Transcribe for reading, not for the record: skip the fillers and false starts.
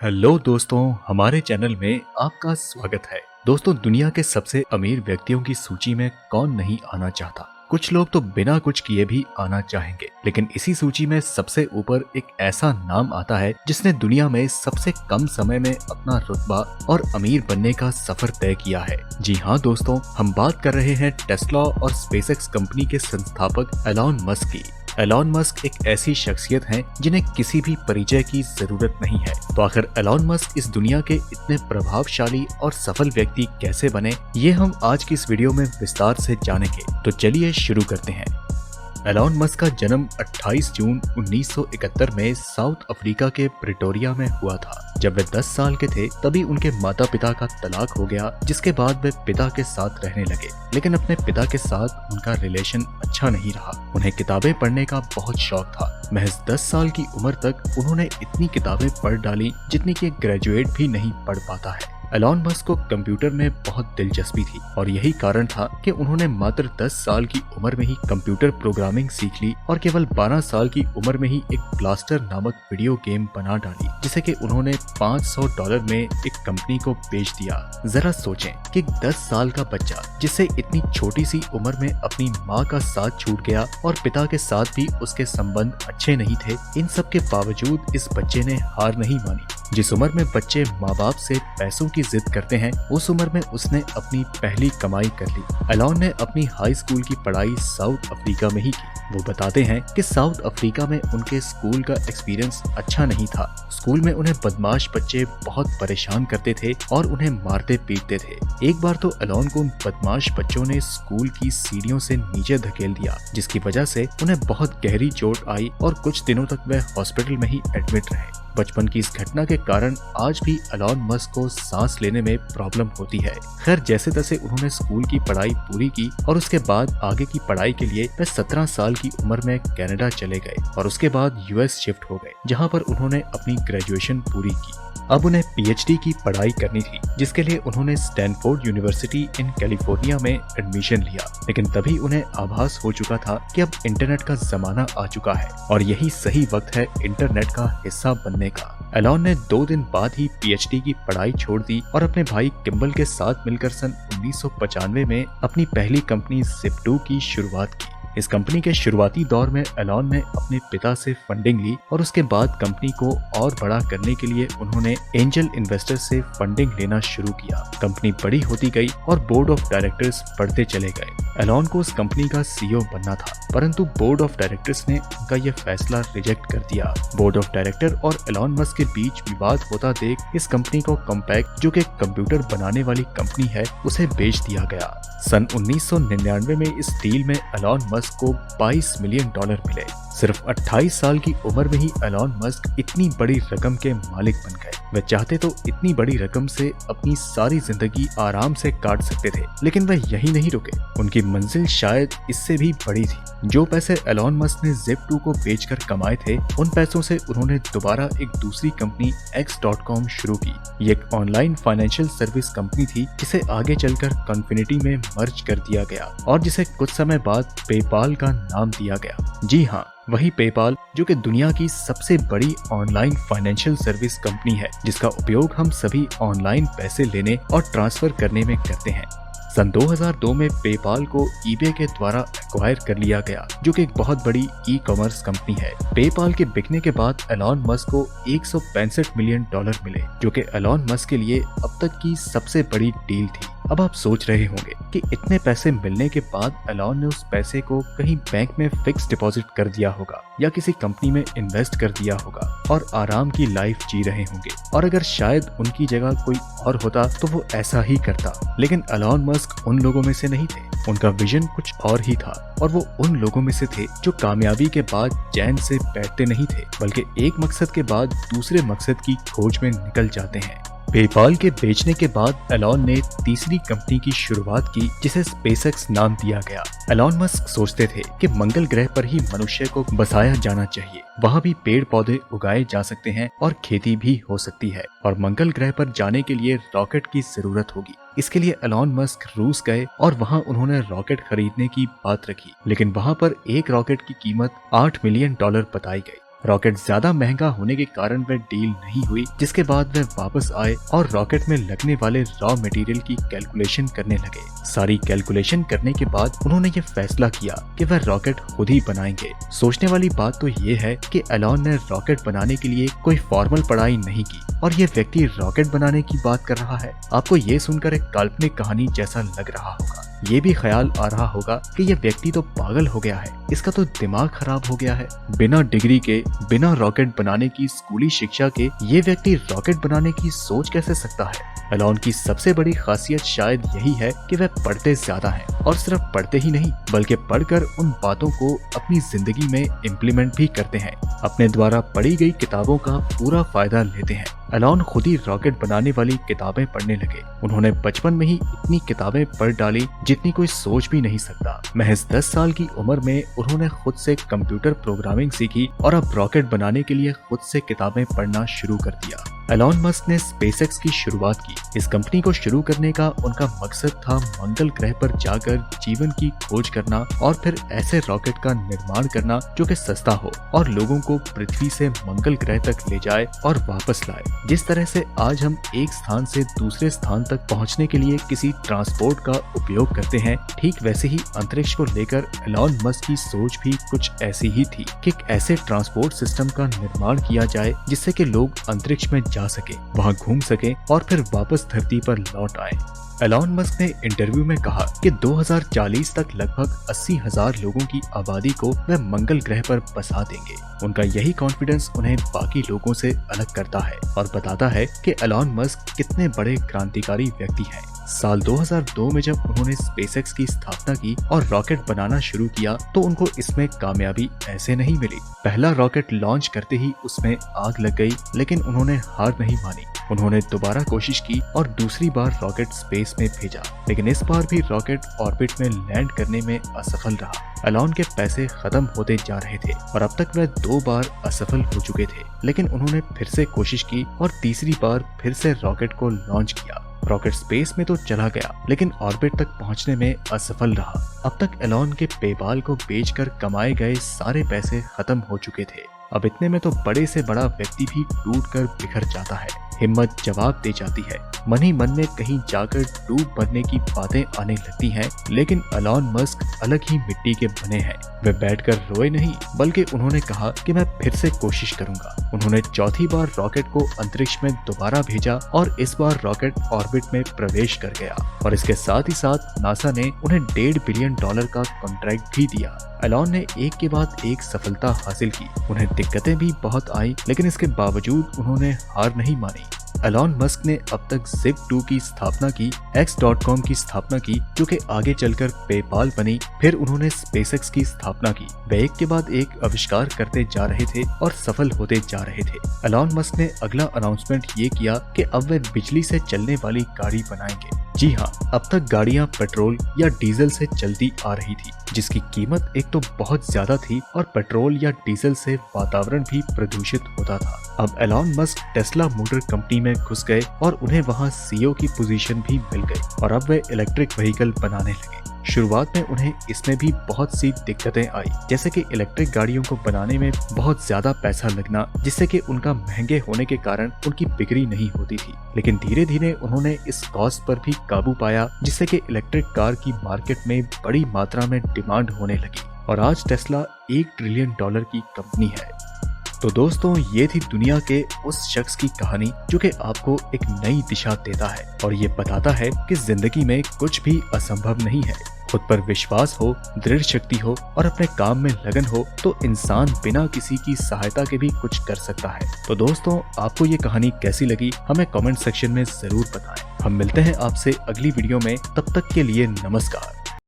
Hello दोस्तों, हमारे channel में आपका स्वागत है। दोस्तों, दुनिया के सबसे अमीर व्यक्तियों की सूची में कौन नहीं आना चाहता। कुछ लोग तो बिना कुछ किए भी आना चाहेंगे, लेकिन इसी सूची में सबसे ऊपर एक ऐसा नाम आता है जिसने दुनिया में सबसे कम समय में अपना रुतबा और अमीर बनने का सफर तय किया है। जी हाँ दोस्तों, हम बात कर रहे हैं टेस्ला और स्पेसएक्स कंपनी के संस्थापक एलॉन मस्क की। एलॉन मस्क एक ऐसी शख्सियत हैं जिन्हें किसी भी परिचय की जरूरत नहीं है। तो आखिर एलॉन मस्क इस दुनिया के इतने प्रभावशाली और सफल व्यक्ति कैसे बने, ये हम आज की इस वीडियो में विस्तार से जानेंगे। तो चलिए शुरू करते हैं। एलॉन मस्क का जन्म 28 जून 1971 में साउथ अफ्रीका के प्रिटोरिया में हुआ था। जब वे 10 साल के थे तभी उनके माता पिता का तलाक हो गया, जिसके बाद वे पिता के साथ रहने लगे। लेकिन अपने पिता के साथ उनका रिलेशन अच्छा नहीं रहा। उन्हें किताबें पढ़ने का बहुत शौक था। महज 10 साल की उम्र तक उन्होंने इतनी किताबें पढ़ डाली जितनी कि ग्रेजुएट भी नहीं पढ़ पाता है। एलॉन मस्क को कंप्यूटर में बहुत दिलचस्पी थी और यही कारण था कि उन्होंने मात्र 10 साल की उम्र में ही कंप्यूटर प्रोग्रामिंग सीख ली और केवल 12 साल की उम्र में ही एक ब्लास्टर नामक वीडियो गेम बना डाली, जिसे कि उन्होंने $500 में एक कंपनी को बेच दिया। जरा सोचें कि 10 साल का बच्चा जिससे इतनी छोटी सी उम्र में अपनी माँ का साथ छूट गया और पिता के साथ भी उसके संबंध अच्छे नहीं थे, इन सब के बावजूद इस बच्चे ने हार नहीं मानी। जिस उम्र में बच्चे माँ बाप से पैसों की जिद करते हैं, उस उम्र में उसने अपनी पहली कमाई कर ली। एलॉन ने अपनी हाई स्कूल की पढ़ाई साउथ अफ्रीका में ही की। वो बताते हैं कि साउथ अफ्रीका में उनके स्कूल का एक्सपीरियंस अच्छा नहीं था। स्कूल में उन्हें बदमाश बच्चे बहुत परेशान करते थे और उन्हें मारते पीटते थे। एक बार तो एलॉन को उन बदमाश बच्चों ने स्कूल की सीढ़ियों से नीचे धकेल दिया, जिसकी वजह से उन्हें बहुत गहरी चोट आई और कुछ दिनों तक वह हॉस्पिटल में ही एडमिट रहे। बचपन की इस घटना के कारण आज भी एलॉन मस्क को सांस लेने में प्रॉब्लम होती है। खैर, जैसे तैसे उन्होंने स्कूल की पढ़ाई पूरी की और उसके बाद आगे की पढ़ाई के लिए वे 17 साल की उम्र में कनाडा चले गए और उसके बाद यूएस शिफ्ट हो गए, जहां पर उन्होंने अपनी ग्रेजुएशन पूरी की। अब उन्हें पीएचडी की पढ़ाई करनी थी, जिसके लिए उन्होंने स्टैनफोर्ड यूनिवर्सिटी इन कैलिफोर्निया में एडमिशन लिया। लेकिन तभी उन्हें आभास हो चुका था कि अब इंटरनेट का जमाना आ चुका है और यही सही वक्त है इंटरनेट का हिस्सा बनने का। एलॉन ने 2 दिन बाद ही पीएचडी की पढ़ाई छोड़ दी और अपने भाई किम्बल के साथ मिलकर सन 1995 में अपनी पहली कंपनी Zip2 की शुरुआत की। इस कंपनी के शुरुआती दौर में एलॉन ने अपने पिता से फंडिंग ली और उसके बाद कंपनी को और बड़ा करने के लिए उन्होंने एंजल इन्वेस्टर से फंडिंग लेना शुरू किया। कंपनी बड़ी होती गई और बोर्ड ऑफ डायरेक्टर्स बढ़ते चले गए। एलॉन को उस कंपनी का सीईओ बनना था, परंतु बोर्ड ऑफ डायरेक्टर्स ने उनका यह फैसला रिजेक्ट कर दिया। बोर्ड ऑफ डायरेक्टर और एलॉन मस्क के बीच विवाद होता देख इस कंपनी को कॉम्पैक्ट, जो कि कंप्यूटर बनाने वाली कंपनी है, उसे बेच दिया गया। सन 1999 में इस डील में एलॉन मस्क को $22 मिलियन मिले। सिर्फ 28 साल की उम्र में ही एलॉन मस्क इतनी बड़ी रकम के मालिक बन गए। वे चाहते तो इतनी बड़ी रकम से अपनी सारी जिंदगी आराम से काट सकते थे, लेकिन वह यही नहीं रुके। उनकी मंजिल शायद इससे भी बड़ी थी। जो पैसे एलॉन मस्क ने Zip2 को बेचकर कमाए थे, उन पैसों से उन्होंने दोबारा एक दूसरी कंपनी X.com शुरू की। ये एक ऑनलाइन फाइनेंशियल सर्विस कंपनी थी, जिसे आगे चलकर कॉन्फिनिटी में मर्ज कर दिया गया और जिसे कुछ समय बाद पेपाल का नाम दिया गया। जी हाँ, वही पेपाल, जो कि दुनिया की सबसे बड़ी ऑनलाइन फाइनेंशियल सर्विस कंपनी है, जिसका उपयोग हम सभी ऑनलाइन पैसे लेने और ट्रांसफर करने में करते हैं। सन 2002 में पेपाल को ईबे के द्वारा एक्वायर कर लिया गया, जो कि एक बहुत बड़ी ई कॉमर्स कंपनी है। पेपाल के बिकने के बाद एलॉन मस्क को $165 मिलियन मिले, जो कि एलॉन मस्क के लिए अब तक की सबसे बड़ी डील थी। अब आप सोच रहे होंगे कि इतने पैसे मिलने के बाद एलॉन ने उस पैसे को कहीं बैंक में फिक्स डिपॉजिट कर दिया होगा या किसी कंपनी में इन्वेस्ट कर दिया होगा और आराम की लाइफ जी रहे होंगे। और अगर शायद उनकी जगह कोई और होता तो वो ऐसा ही करता। लेकिन एलॉन मस्क उन लोगों में से नहीं थे। उनका विजन कुछ और ही था और वो उन लोगों में से थे जो कामयाबी के बाद चैन से बैठते नहीं थे, बल्कि एक मकसद के बाद दूसरे मकसद की खोज में निकल जाते हैं। पेपाल के बेचने के बाद एलॉन ने तीसरी कंपनी की शुरुआत की, जिसे स्पेसएक्स नाम दिया गया। एलॉन मस्क सोचते थे कि मंगल ग्रह पर ही मनुष्य को बसाया जाना चाहिए। वहाँ भी पेड़ पौधे उगाए जा सकते हैं और खेती भी हो सकती है, और मंगल ग्रह पर जाने के लिए रॉकेट की जरूरत होगी। इसके लिए एलॉन मस्क रूस गए और वहाँ उन्होंने रॉकेट खरीदने की बात रखी, लेकिन वहाँ पर एक रॉकेट की कीमत $8 मिलियन बताई गई। रॉकेट ज्यादा महंगा होने के कारण वह डील नहीं हुई, जिसके बाद वह वापस आए और रॉकेट में लगने वाले रॉ मटेरियल की कैलकुलेशन करने लगे। सारी कैलकुलेशन करने के बाद उन्होंने ये फैसला किया कि वह रॉकेट खुद ही बनाएंगे। सोचने वाली बात तो ये है कि एलॉन ने रॉकेट बनाने के लिए कोई फॉर्मल पढ़ाई नहीं की और ये व्यक्ति रॉकेट बनाने की बात कर रहा है। आपको ये सुनकर एक काल्पनिक कहानी जैसा लग रहा होगा। ये भी ख्याल आ रहा होगा कि ये व्यक्ति तो पागल हो गया है, इसका तो दिमाग खराब हो गया है। बिना डिग्री के, बिना रॉकेट बनाने की स्कूली शिक्षा के ये व्यक्ति रॉकेट बनाने की सोच कैसे सकता है। एलॉन की सबसे बड़ी खासियत शायद यही है कि वह पढ़ते ज्यादा हैं और सिर्फ पढ़ते ही नहीं बल्कि पढ़कर उन बातों को अपनी जिंदगी में इम्प्लीमेंट भी करते हैं। अपने द्वारा पढ़ी गई किताबों का पूरा फायदा लेते हैं। एलॉन खुद ही रॉकेट बनाने वाली किताबें पढ़ने लगे। उन्होंने बचपन में ही इतनी किताबें पढ़ डाली जितनी कोई सोच भी नहीं सकता। महज 10 साल की उम्र में उन्होंने खुद से कंप्यूटर प्रोग्रामिंग सीखी और अब रॉकेट बनाने के लिए खुद से किताबें पढ़ना शुरू कर दिया। एलॉन मस्क ने स्पेसएक्स की शुरुआत की। इस कंपनी को शुरू करने का उनका मकसद था मंगल ग्रह पर जाकर जीवन की खोज करना और फिर ऐसे रॉकेट का निर्माण करना जो कि सस्ता हो और लोगों को पृथ्वी से मंगल ग्रह तक ले जाए और वापस लाए। जिस तरह से आज हम एक स्थान से दूसरे स्थान तक पहुंचने के लिए किसी ट्रांसपोर्ट का उपयोग करते हैं, ठीक वैसे ही अंतरिक्ष को लेकर एलॉन मस्क की सोच भी कुछ ऐसी ही थी कि एक ऐसे ट्रांसपोर्ट सिस्टम का निर्माण किया जाए जिससे कि लोग अंतरिक्ष में जा सके, वहां घूम सके और फिर वापस धरती पर लौट आए। एलॉन मस्क ने इंटरव्यू में कहा कि 2040 तक लगभग 80,000 लोगों की आबादी को वह मंगल ग्रह पर बसा देंगे। उनका यही कॉन्फिडेंस उन्हें बाकी लोगों से अलग करता है और बताता है कि एलॉन मस्क कितने बड़े क्रांतिकारी व्यक्ति हैं। साल 2002 में जब उन्होंने स्पेसएक्स की स्थापना की और रॉकेट बनाना शुरू किया तो उनको इसमें कामयाबी ऐसे नहीं मिली। पहला रॉकेट लॉन्च करते ही उसमें आग लग गई, लेकिन उन्होंने हार नहीं मानी। उन्होंने दोबारा कोशिश की और दूसरी बार रॉकेट स्पेस में भेजा, लेकिन इस बार भी रॉकेट ऑर्बिट में लैंड करने में असफल रहा। एलॉन के पैसे खत्म होते जा रहे थे और अब तक वह 2 बार असफल हो चुके थे, लेकिन उन्होंने फिर से कोशिश की और तीसरी बार फिर से रॉकेट को लॉन्च किया। रॉकेट स्पेस में तो चला गया, लेकिन ऑर्बिट तक पहुंचने में असफल रहा। अब तक एलॉन के पेपाल को बेचकर कमाए गए सारे पैसे खत्म हो चुके थे। अब इतने में तो बड़े से बड़ा व्यक्ति भी टूटकर बिखर जाता है। हिम्मत जवाब दे जाती है। मन ही मन में कहीं जाकर डूब मरने की बातें आने लगती हैं, लेकिन एलॉन मस्क अलग ही मिट्टी के बने हैं। वे बैठकर रोए नहीं, बल्कि उन्होंने कहा कि मैं फिर से कोशिश करूंगा। उन्होंने चौथी बार रॉकेट को अंतरिक्ष में दोबारा भेजा और इस बार रॉकेट ऑर्बिट में प्रवेश कर गया और इसके साथ ही साथ नासा ने उन्हें $1.5 बिलियन का कॉन्ट्रैक्ट भी दिया। एलॉन ने एक के बाद एक सफलता हासिल की। उन्हें दिक्कतें भी बहुत आई, लेकिन इसके बावजूद उन्होंने हार नहीं मानी। एलॉन मस्क ने अब तक Zip2 की स्थापना की, X.com की स्थापना की जो कि आगे चलकर पेपाल बनी, फिर उन्होंने स्पेसएक्स की स्थापना की। वे एक के बाद एक आविष्कार करते जा रहे थे और सफल होते जा रहे थे। एलॉन मस्क ने अगला अनाउंसमेंट ये किया कि अब वे बिजली से चलने वाली गाड़ी बनाएंगे। जी हाँ, अब तक गाड़ियाँ पेट्रोल या डीजल से चलती आ रही थी, जिसकी कीमत एक तो बहुत ज्यादा थी और पेट्रोल या डीजल से वातावरण भी प्रदूषित होता था। अब Elon Musk Tesla motor company में घुस गए और उन्हें वहाँ सीईओ की पोजीशन भी मिल गई और अब वे इलेक्ट्रिक व्हीकल बनाने लगे। शुरुआत में उन्हें इसमें भी बहुत सी दिक्कतें आई, जैसे कि इलेक्ट्रिक गाड़ियों को बनाने में बहुत ज्यादा पैसा लगना, जिससे कि उनका महंगे होने के कारण उनकी बिक्री नहीं होती थी। लेकिन धीरे धीरे उन्होंने इस कॉस्ट पर भी काबू पाया, जिससे कि इलेक्ट्रिक कार की मार्केट में बड़ी मात्रा में डिमांड होने लगी और आज टेस्ला $1 ट्रिलियन की कंपनी है। तो दोस्तों, ये थी दुनिया के उस शख्स की कहानी जो कि आपको एक नई दिशा देता है और ये बताता है कि जिंदगी में कुछ भी असंभव नहीं है। खुद पर विश्वास हो, दृढ़ शक्ति हो और अपने काम में लगन हो तो इंसान बिना किसी की सहायता के भी कुछ कर सकता है। तो दोस्तों, आपको ये कहानी कैसी लगी हमें कमेंट सेक्शन में जरूर बताएं। हम मिलते हैं आपसे अगली वीडियो में, तब तक के लिए नमस्कार।